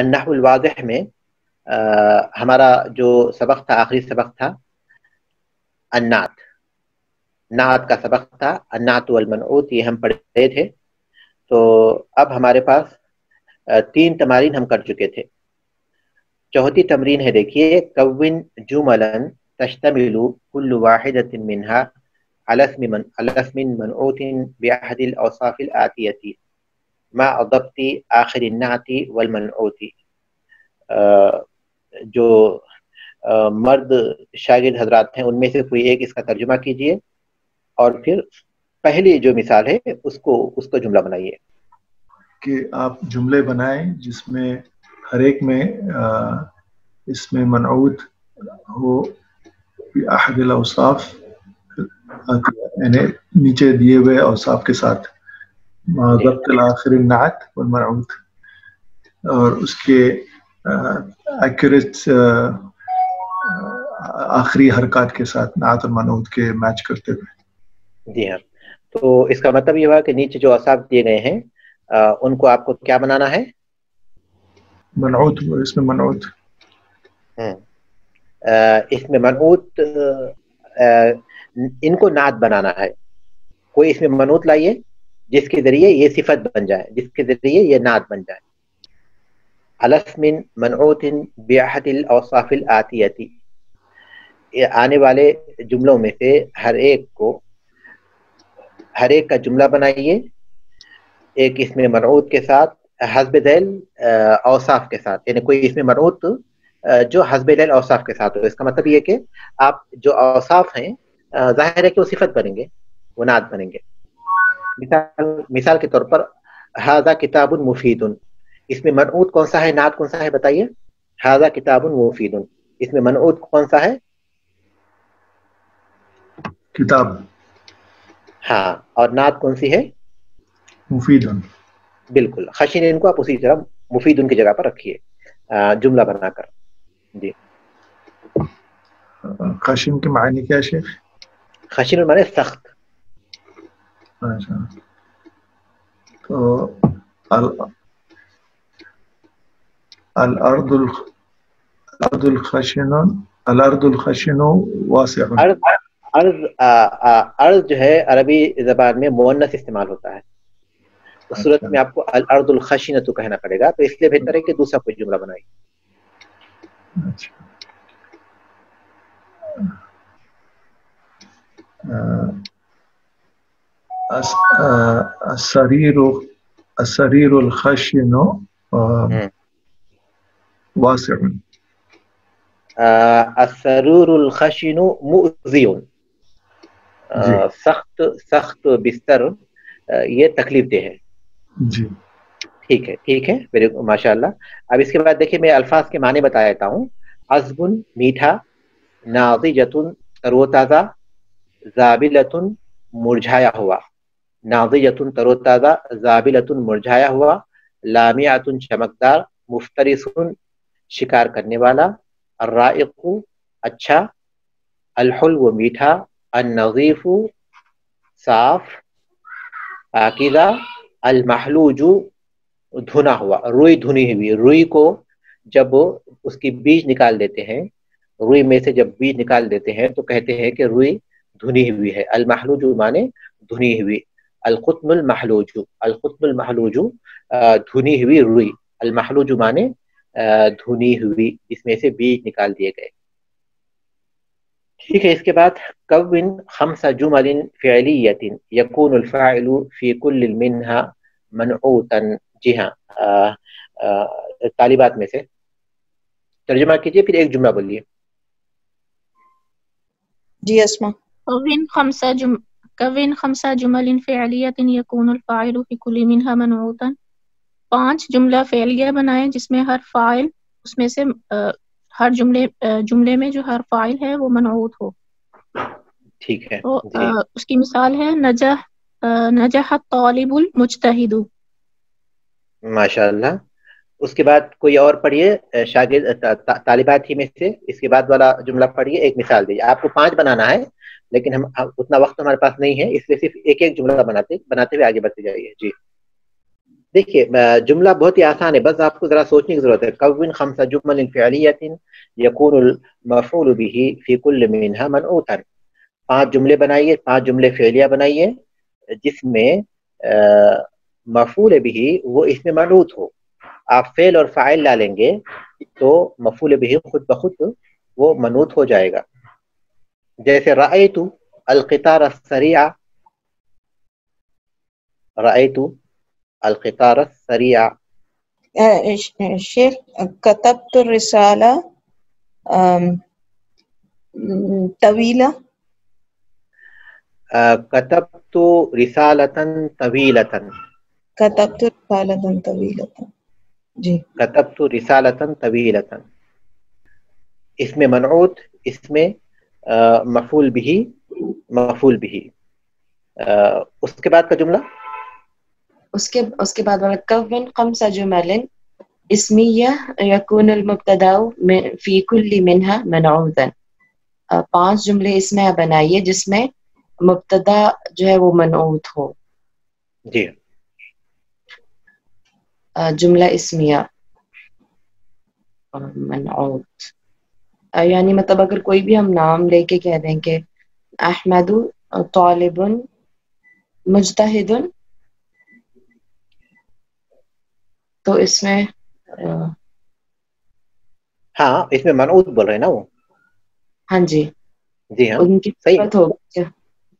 النحو الواضح میں ہمارا جو سبق تھا، آخری سبق تھا النعت، نعت کا سبق تھا، النعت والمنعوت، یہ ہم پڑھے تھے. تو اب ہمارے پاس 3 تمارین ہم کر چکے تھے. چوتھی تمرین ہے، دیکھیے، کون جملا تشتمل كل واحدة منها على اسم منعوت بأحد الأوصاف الآتية مع ضبط آخر النعت والمنعوت. جو مرد شاگرد حضرات ہیں ان میں سے کوئی ایک اس کا ترجمہ کیجئے اور پھر پہلی جو مثال ہے اس کو جملہ بنائیے. کہ آپ جملے بنائیں جس میں ہر ایک میں اس میں منعوت ہو احد الاوصاف، یعنی نیچے دیے ہوئے اوصاف کے ساتھ، ضبط الآخر النعت والمنعوت، اور اس کے ایکوریٹ آخری حرکات کے ساتھ نعت اور منعوت کے میچ کرتے ہوئے. جی ہاں، تو اس کا مطلب یہ ہوا کہ نیچے جو اوصاف دیے گئے ہیں ان کو آپ کو کیا بنانا ہے؟ منعوت، اس میں منعوت، اس میں منعوت، ان کو نعت بنانا ہے. کوئی اس میں منعوت لائیے جس کے ذریعے یہ صفت بن جائے، جس کے ذریعے یہ نعت بن جائے. علی اسم منعوت بأحد الاوصاف الآتیۃ، آنے والے جملوں میں سے ہر ایک کا جملہ بنائیے ایک اس میں منعوت کے ساتھ، حسب ذیل اوصاف کے ساتھ، یعنی کوئی اس میں منعوت جو حسب ذیل اوصاف کے ساتھ ہو. اس کا مطلب یہ کہ آپ جو اوصاف ہیں ظاہر ہے کہ وہ صفت بنیں گے، وہ نعت بنیں گے. مثال کے طور پر ھذا کتاب مفید، اس میں منعوت کون سا ہے، نعت کون سا ہے بتائیے؟ ھذا کتاب مفید، اس میں منعوت کون سا ہے؟ کتاب. ہاں، اور نعت کون سی ہے؟ مفید. بالکل. خشن ان کو آپ اسی طرح مفید ان کی جگہ پر رکھیے جملہ بنا کر. جی، خشن کے معنی کیا شیخ؟ خشن معنی سخت. اچھا، تو الارض الخشن واسع. ارض جو ہے عربی زبان میں مؤنث استعمال ہوتا ہے، اس صورت میں آپ کو الارض الخشنۃ کہنا پڑے گا، تو اس لیے بہتر ہے کہ دوسرا کوئی جملہ بنائیے. السرير الخشن واسع. السرور الخشن مؤذی، سخت بستر یہ تکلیف دہ ہے. جی ٹھیک ہے، ماشاء اللہ. اب اس کے بعد دیکھیے میں الفاظ کے معنی بتا دیتا ہوں. عذب میٹھا، ناضجۃ تر و تازہ، زابلۃ مرجھایا ہوا، ناضجۃ تر و تازہ، زابلۃ مرجھایا ہوا، لامعۃ چمکدار، مفترس شکار کرنے والا، الرائق اچھا، الحلو میٹھا، النظیف صاف پاکیزہ، المحلوج دھنا ہوا، روئی دھنی ہوئی. روئی کو جب اس کی بیج نکال دیتے ہیں، روئی میں سے جب بیج نکال دیتے ہیں تو کہتے ہیں کہ روئی دھنی ہوئی ہے. المحلوج مانے دھنی ہوئی. القطن المحلوج، القطن المحلوج دھنی ہوئی روئی. المحلوج مانے دھنی ہوئی، اس میں سے بیج نکال دیے گئے. ٹھیک ہے. اس کے بعد کون خمس جمل فعلیۃ یکون الفاعل فی کل منها منعوتا. جی ہاں، طالبات میں سے ترجمہ کیجئے پھر ایک جملہ بولیے. جی اسما. کون خمس جمل فعلیۃ یکون الفاعل فی کل منها منعوتا. 5 جملہ فعلیہ بنائیں جس میں ہر فاعل، اس میں سے ہر جملے میں جو ہر فاعل ہے وہ منعوت ہو. ٹھیک ہے. تو اس کی مثال ہے نجح الطالب المجتہد. ماشاء اللہ. اس کے بعد کوئی اور پڑھیے شاگرد طالبات ہی میں سے، اس کے بعد والا جملہ پڑھیے، ایک مثال دیجیے. آپ کو 5 بنانا ہے لیکن ہم اتنا وقت ہمارے پاس نہیں ہے، اس لیے صرف ایک جملہ بناتے ہوئے آگے بڑھتے جائیے. جی دیکھیے جملہ بہت ہی آسان ہے، بس آپ کو ذرا سوچنے کی ضرورت ہے. کون خمس جمل فعلیۃ یکون المفعول به فی کل منها منعوتا. 5 جملے بنائیے، 5 جملے فعلیہ بنائیے جس میں مفعول به وہ اس میں منعوت ہو. آپ فعل اور فاعل ڈالیں گے تو مفعول به خود بخود وہ منعوت ہو جائے گا. جیسے رأیت القطار السریع، رأیت القطار السریع. شیخ کتبت الرسالہ طویلہ، کتبت رسالة طویلة، کتبت رسالہ طویلہ. جی کتبت رسالة طویلة. اس میں منعوت، اس میں مفعول به، مفعول به. اس کے بعد کا جملہ، اس کے بعد کون خمس جمل اسمیہ یکون المبتدا فی کل منها منعوتا. 5 جملے اسمیہ بنائیے جس میں مبتدا جو ہے وہ منعوت ہو. جی جملہ اسمیہ منعوت یعنی مطلب اگر کوئی بھی ہم نام لے کے کہہ دیں کہ احمد طالب مجتہد، تو اس میں ہاں اس میں منعوت بول رہے ہیں نا وہ. ہاں جی جی ہاں ان کی صحیح صفت ہوگی.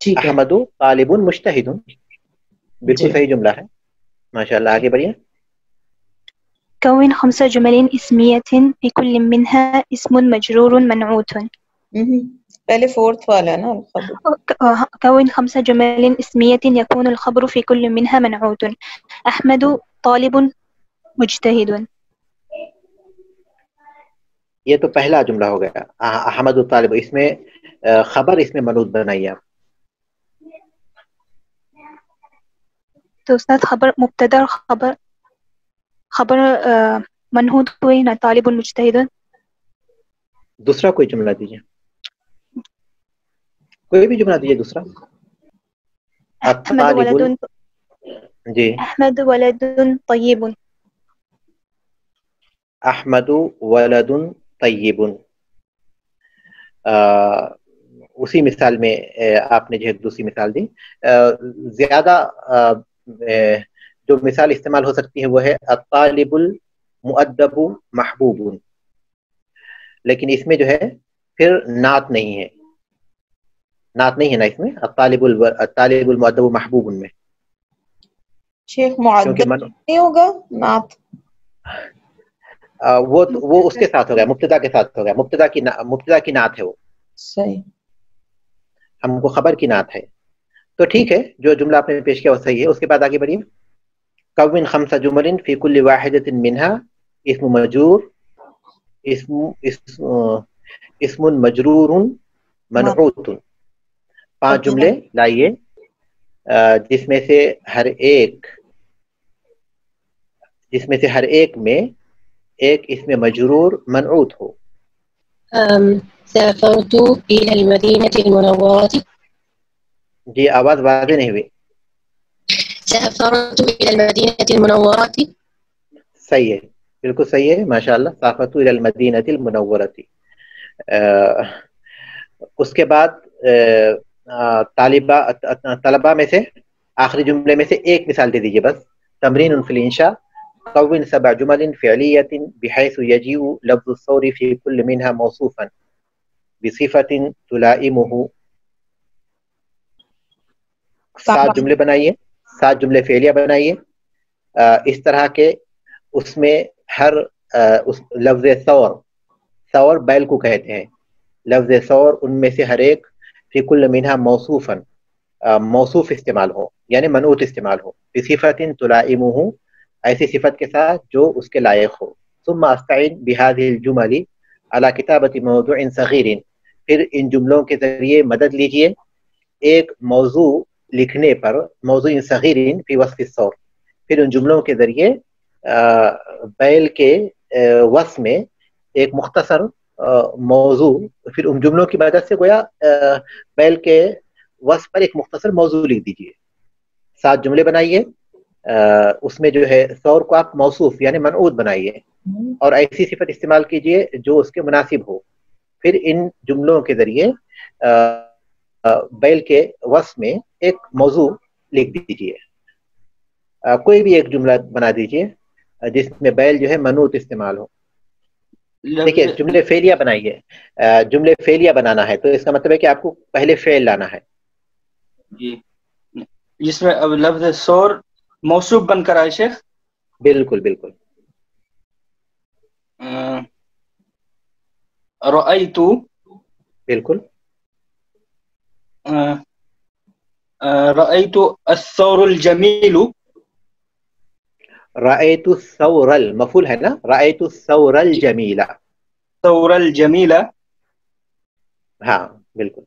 ٹھیک ہے احمد طالب مجتہد، بالکل جی. صحیح جملہ ہے. ماشاءاللہ آگے بڑھیے. كون 5 جمل اسمية في كل منها اسم مجرور منعوت. پہلے فورتھ والا ہے نا الخبر. كون 5 جمل اسمية يكون الخبر في كل منها منعوت. أحمد طالب مجتهد. یہ تو پہلا جملہ ہو گیا احمد الطالب. اس میں خبر اس میں منعوت بنائیے آپ. تو استاد خبر مبتدا خبر منعوت ہوئی نا طالب مجتهد. دوسرا کوئی جملہ دیجیے، کوئی بھی جملہ دیجیے دوسرا. أحمد ولد، جی أحمد ولد طيب. احمد ولد طیب. اسی مثال میں آپ نے جو دوسری مثال دی. زیادہ جو مثال استعمال ہو سکتی ہے وہ ہے الطالب المؤدب محبوب، لیکن اس میں جو ہے پھر نعت نہیں ہے، نعت نہیں ہے نا اس میں. الطالب المؤدب محبوب میں شیخ معدب نہیں ہوگا نعت؟ وہ اس کے ساتھ ہو گیا، مبتدا کے ساتھ ہو گیا. مبتدا کی نعت ہے وہ. صحیح، ہم کو خبر کی نعت ہے. تو ٹھیک ہے، جو جملہ آپ نے پیش کیا وہ صحیح ہے. اس کے بعد آگے بڑھیے. کون 5 جمل فی کل واحدۃ منها اسم مجرور، اسم مجرور منعوت. 5 جملے لائیے جس میں سے ہر ایک میں ایک اسم مجرور منعوت ہو. سافرت إلى المدينة المنورة. جی آواز واضح نہیں ہوئی. سافرت إلى المدينة المنورة. صحیح ہے، بالکل صحیح ہے، ماشاءاللہ. سافرت إلى المدينة المنورة. اس کے بعد طلبہ میں سے آخری جملے میں سے ایک مثال دے دیجیے بس. تمرین فی الانشاء. كون 7 جمل فعلیة بحيث يجيء لفظ الثور في كل منها موصوفا بصفة تلائمه. 7 جملے بنائیے، 7 جملے فعلیہ بنائیے اس طرح کے اس میں ہر لفظ ثور بیل کو کہتے ہیں. لفظ ثور ان میں سے ہر ایک فی کل منها موصوفا موصوف استعمال ہو، یعنی منعوت استعمال ہو. بصفت تلائمه، ایسی صفت کے ساتھ جو اس کے لائق ہو. ثم استعین بهذه الجمل على کتابة موضوع صغیر. پھر ان جملوں کے ذریعے مدد لیجئے ایک موضوع لکھنے پر، موضوع صغیر فی وصف الثور. پھر ان جملوں کے ذریعے بیل کے وصف میں ایک مختصر موضوع، پھر ان جملوں کی مدد سے گویا بیل کے وصف پر ایک مختصر موضوع لکھ دیجئے. 7 جملے بنائیے اس میں جو ہے سور کو آپ موصوف یعنی منعوت بنائیے اور ایسی صفت استعمال کیجئے جو اس کے مناسب ہو. پھر ان جملوں کے ذریعے بیل کے وصف میں ایک موضوع لکھ دیجئے. کوئی بھی ایک جملہ بنا دیجئے جس میں بیل جو ہے منعوت استعمال ہو. دیکھیے جملے فعلیہ بنائیے. جملے فعلیہ بنانا ہے تو اس کا مطلب ہے کہ آپ کو پہلے فعل لانا ہے جی، جس میں اب لفظ سور موصوف بن کر آئے شیخ. بالکل بالکل. رأیت بالکل. رأیت الثور الجمیل. رأیت الثور المفعول ہے نا، رأیت الثور الجمیل. ثور الجمیل. ہاں بالکل.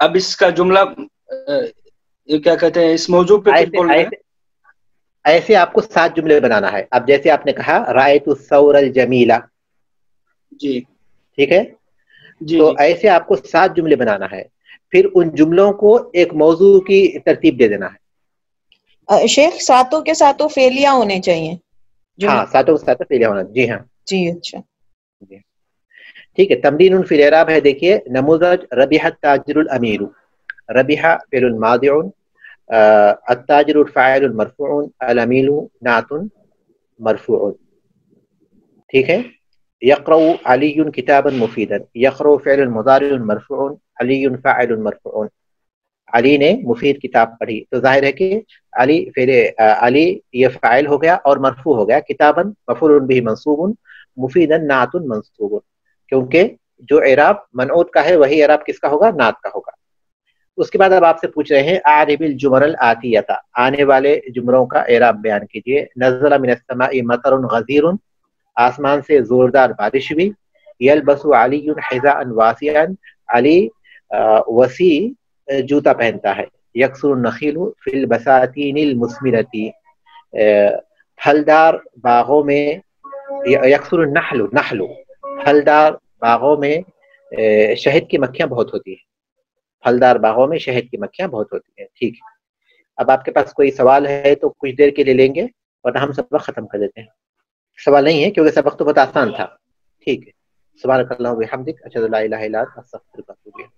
اب اس کا جملہ کیا کہتے ہیں، اس موضوع پہ کچھ بول رہے ہیں. ایسے آپ کو 7 جملے بنانا ہے. اب جیسے آپ نے کہا رأیت الثور الجمیل، جی ٹھیک ہے، جی تو ایسے آپ کو 7 جملے بنانا ہے. پھر ان جملوں کو ایک موضوع کی ترتیب دے دینا ہے. شیخ ساتوں کے ساتوں فعلیہ ہونے چاہیے. ہاں ساتوں کے ساتھ فعلیہ ہونا. جی ہاں جی اچھا جی ٹھیک ہے. تمرین فی الاعراب ہے. دیکھیے نموذج ربح التاجر الامیر. ربح فعل ماضی، التاجر فاعل مرفوع، الامیر نعت مرفوع. ٹھیک ہے. یقرأ علی کتابا مفیدا. یقرأ فعل مضارع مرفوع، علی فاعل مرفوع. علی نے مفید کتاب پڑھی تو ظاہر ہے کہ علی فعل علی یہ فاعل ہو گیا اور مرفوع ہو گیا. کتابا مفعول به منصوب، مفیدا نعت منصوب. کیونکہ جو اعراب منعوت کا ہے وہی اعراب کس کا ہوگا؟ نعت کا ہوگا. اس کے بعد اب آپ سے پوچھ رہے ہیں اعرب الجمل الآتیہ، آنے والے جملوں کا اعراب بیان کیجیے. نزل من السماء مطر غزیر، آسمان سے زوردار بارش ہوئی. یلبس علی حذاء واسعا، علی وسیع جوتا پہنتا ہے. یکسر النخیل فی البساتین المثمرۃ، پھلدار باغوں میں، یکسر النحل نحل، پھلدار باغوں میں شہد کی مکھیاں بہت ہوتی ہیں. پھلدار باغوں میں شہد کی مکھیاں بہت ہوتی ہیں. ٹھیک ہے. اب آپ کے پاس کوئی سوال ہے تو کچھ دیر کے لیے لیں گے ورنہ ہم سبق ختم کر دیتے ہیں. سوال نہیں ہے کیونکہ سبق تو بہت آسان تھا. ٹھیک ہے. سبحانک اللہم و بحمدک، اشہد ان لا الہ الا انت، استغفرک و اتوب الیک.